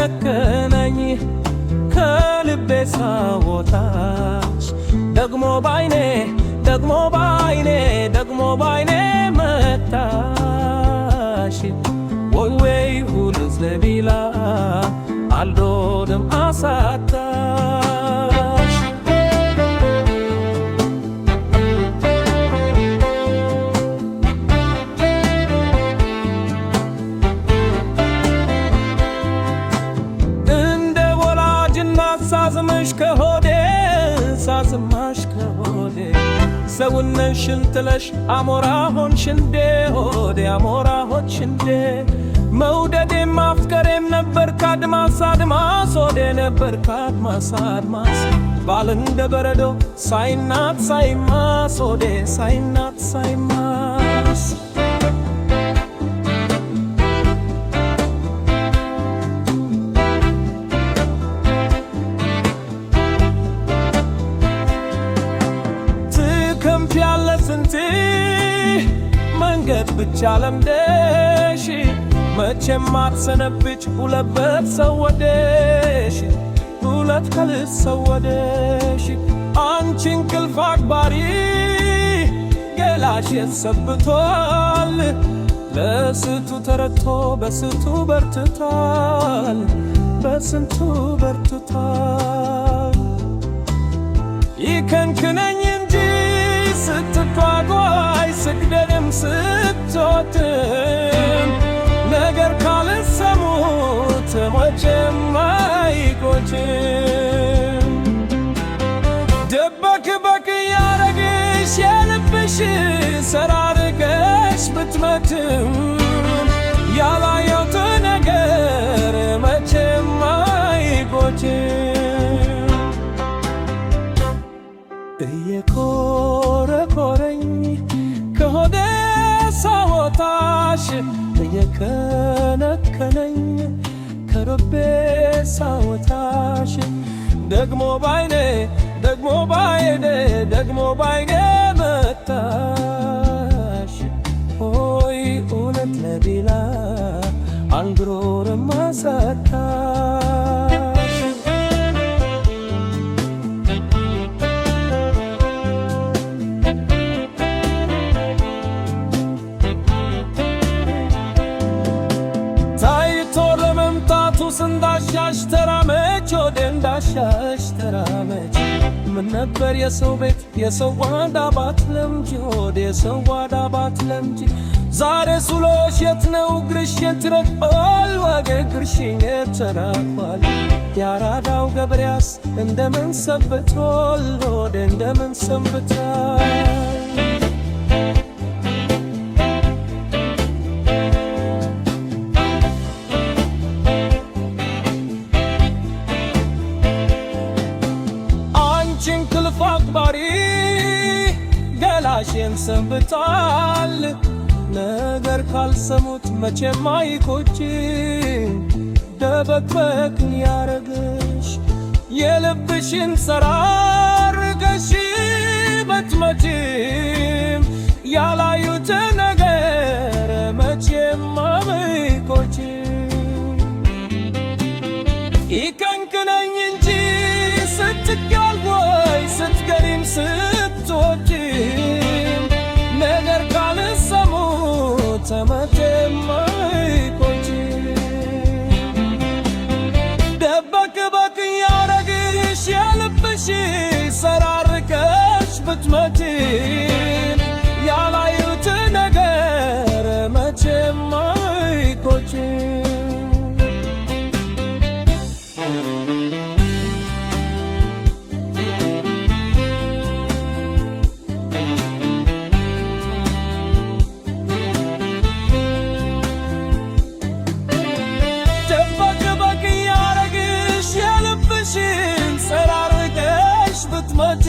የከነከነኝ ከልቤ ሳወጣሽ ደግሞ ባይኔ ደግሞ ባይኔ ደግሞ ባይኔ መታሽ ወይ ወይ ሁሉስ ለቢላ አልዶድም አሳታሽ እንደ ወላጅና ሳዝምሽ ከሆዴ ሳዝማሽ ከሆዴ ሰውነሽን ጥለሽ አሞራ ሆንሽ እንዴ ሆዴ አሞራ ሆንሽ እንዴ መውደዴም ማፍቀሬም ነበር ካድማስ አድማስ ሆዴ ነበር ካድማስ አድማስ ባል እንደ በረዶ ሳይናት ሳይማስ ሆዴ ሳይናት ሳይማስ ትከንፊያለ ስንቴ መንገድ ብቻ ለምደሽ መቼም አትሰነብች ሁለት ሰው ወደሽ ሁለት ከልስ ሰው ወደሽ አንቺ እንቅልፍ አክባሪ ገላሽ የሰብቷል ለስቱ ተረቶ በስቱ በርትቷል በስንቱ በርትቷል ይከንክነኝ እንጂ ስትጓጓይ ስግደንም ስትወትም ነገር ካልሰሙት መቼም አይቆጭም ደበክ በክ ያረግሽ የልብሽ ሰራርገሽ ብትመትም ያላየሁት ነገር መቼም አይቆጭም እየኮረኮረኝ ከሆዴ ሳወጣሽ እየከነከነኝ ከልቤ ሳወጣሽ ደግሞ ባይኔ ደግሞ ባይኔ ደግሞ ባይኔ መታሽ ሆይ እውነት ለቢላ አንግሮርም አሳታሽ እንዳሻሽ ተራመች ወደ እንዳሻሽ ተራመች ምን ነበር የሰው ቤት የሰው ጓዳ ባትለምጂ ወደ የሰው ጓዳ ባትለምጂ ዛሬ ሱሎሽ የት ነው እግርሽ የት ረግጧል ወገ እግርሽን የት ተራግፏል ያራዳው ገበሬያስ እንደምን ሰንብቷል ወደ እንደምን ሰንብቷል አክባሪ ገላሽን ሰንብቷል ነገር ካልሰሙት መቼም አይቆጭ ደበቅበቅን ያረግሽ የልብሽን ሰራርገሽ በትመጪም ያላዩት ነገር መቼም አይቆጭ ይከንክነኝ እንጂ ስትጋልቦይ ስትገሪም ስትወጂም ነገር ካልሰሙት መቼም አይቆጭም ደበቅ በቅ ያረግሽ የልብሽ ሰራርገሽ ብትመጪም ያላዩት ነገር መቼም አይቆጭም ሰራርገሽ ብትመጪ